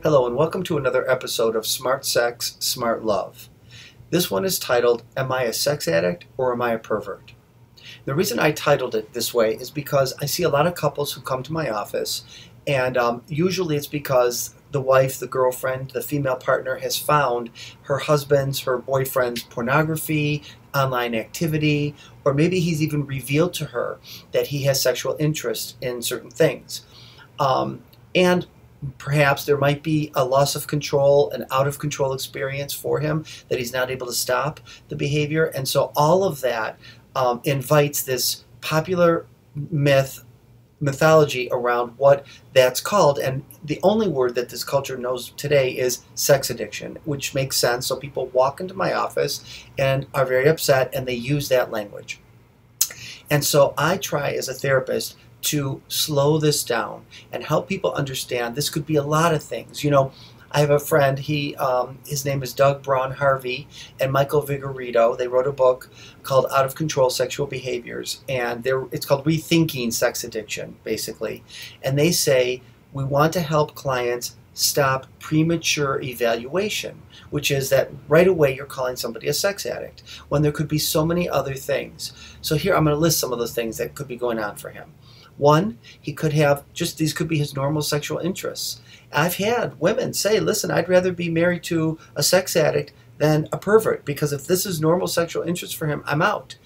Hello and welcome to another episode of Smart Sex, Smart Love. This one is titled, Am I a Sex Addict or Am I a Pervert? The reason I titled it this way is because I see a lot of couples who come to my office, and usually it's because the wife, the girlfriend, the female partner has found her husband's, her boyfriend's pornography, online activity, or maybe he's even revealed to her that he has sexual interest in certain things. And perhaps there might be a loss of control, an out of control experience for him that he's not able to stop the behavior. And so all of that invites this popular mythology around what that's called. And the only word that this culture knows today is sex addiction, which makes sense. So people walk into my office and are very upset and they use that language. And so I try as a therapist to slow this down and help people understand this could be a lot of things. You know, I have a friend, his name is Doug Braun Harvey and Michael Vigorito. They wrote a book called Out of Control Sexual Behaviors, and it's called Rethinking Sex Addiction, basically. And they say, we want to help clients stop premature evaluation, which is that right away you're calling somebody a sex addict when there could be so many other things. So here I'm going to list some of those things that could be going on for him. One, he could have these could be his normal sexual interests. I've had women say, listen, I'd rather be married to a sex addict than a pervert, because if this is normal sexual interest for him, I'm out.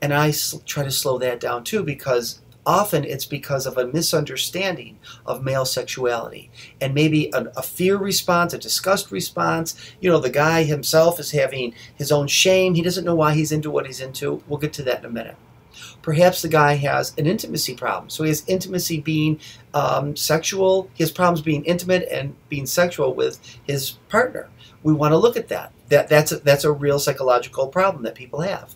And I try to slow that down too, because often it's because of a misunderstanding of male sexuality and maybe a fear response, a disgust response. You know, the guy himself is having his own shame. He doesn't know why he's into what he's into. We'll get to that in a minute. Perhaps the guy has an intimacy problem. So he has intimacy being sexual. He has problems being intimate and being sexual with his partner. We want to look at that. That's a real psychological problem that people have.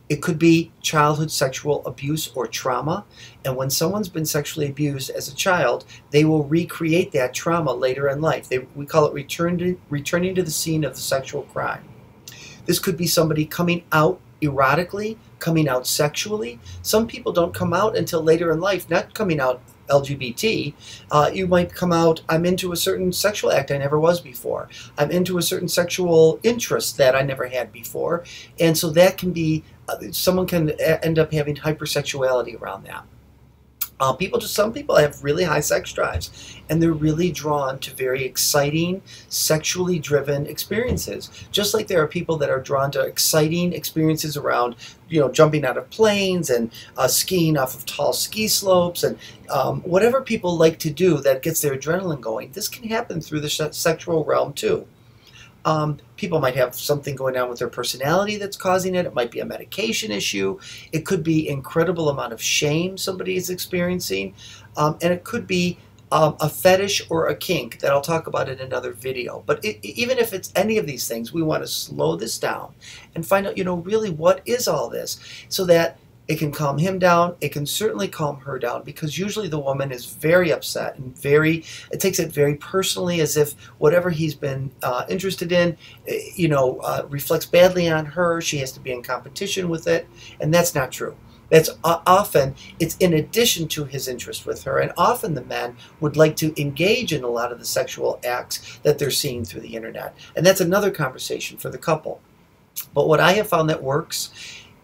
It could be childhood sexual abuse or trauma. And when someone's been sexually abused as a child, they will recreate that trauma later in life. We call it returning to the scene of the sexual crime. This could be somebody coming out erotically, coming out sexually. Some people don't come out until later in life, not coming out LGBT. You might come out, I'm into a certain sexual act I never was before. I'm into a certain sexual interest that I never had before. And so that can be, someone can end up having hypersexuality around that. Some people have really high sex drives, and they're really drawn to very exciting, sexually driven experiences. Just like there are people that are drawn to exciting experiences around, you know, jumping out of planes and skiing off of tall ski slopes and whatever people like to do that gets their adrenaline going. This can happen through the sexual realm too. People might have something going on with their personality that's causing it. It might be a medication issue. It could be incredible amount of shame somebody is experiencing. And it could be a fetish or a kink that I'll talk about in another video. But even if it's any of these things, we want to slow this down and find out, you know, really what is all this, so that it can calm him down. It can certainly calm her down, because usually the woman is very upset and it takes it very personally, as if whatever he's been interested in, reflects badly on her. She has to be in competition with it, and that's not true. That's often, it's in addition to his interest with her, and often the men would like to engage in a lot of the sexual acts that they're seeing through the internet, and that's another conversation for the couple. But what I have found that works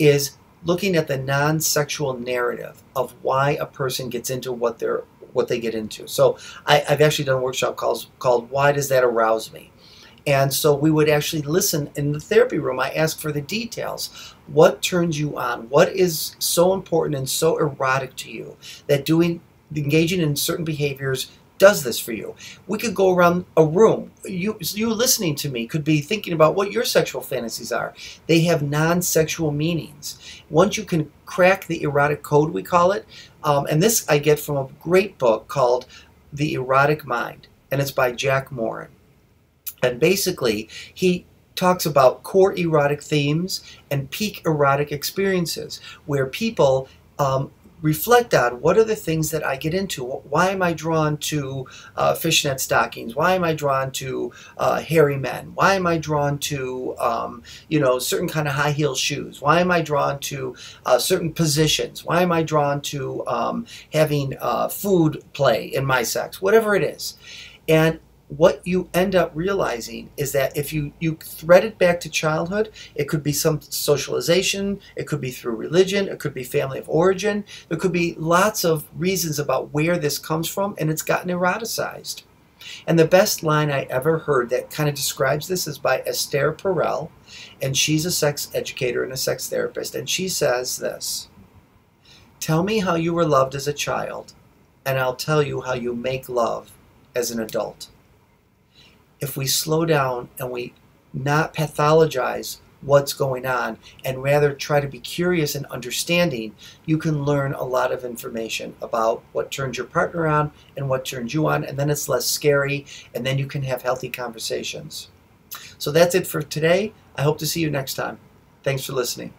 is looking at the non-sexual narrative of why a person gets into what they get into. So I've actually done a workshop called Why Does That Arouse Me? And so we would actually listen in the therapy room. I ask for the details. What turns you on? What is so important and so erotic to you that engaging in certain behaviors does this for you? We could go around a room. You listening to me could be thinking about what your sexual fantasies are. They have non-sexual meanings. Once you can crack the erotic code, we call it, and this I get from a great book called The Erotic Mind, and it's by Jack Morin. And basically, he talks about core erotic themes and peak erotic experiences, where people reflect on what are the things that I get into. Why am I drawn to fishnet stockings? Why am I drawn to hairy men? Why am I drawn to certain kind of high heel shoes? Why am I drawn to certain positions? Why am I drawn to having food play in my sex? Whatever it is. And what you end up realizing is that if you thread it back to childhood, it could be some socialization, it could be through religion, it could be family of origin, there could be lots of reasons about where this comes from, and it's gotten eroticized. And the best line I ever heard that kind of describes this is by Esther Perel, and she's a sex educator and a sex therapist, and she says this: "Tell me how you were loved as a child, and I'll tell you how you make love as an adult." If we slow down and we not pathologize what's going on and rather try to be curious and understanding, you can learn a lot of information about what turns your partner on and what turns you on, and then it's less scary, and then you can have healthy conversations. So that's it for today. I hope to see you next time. Thanks for listening.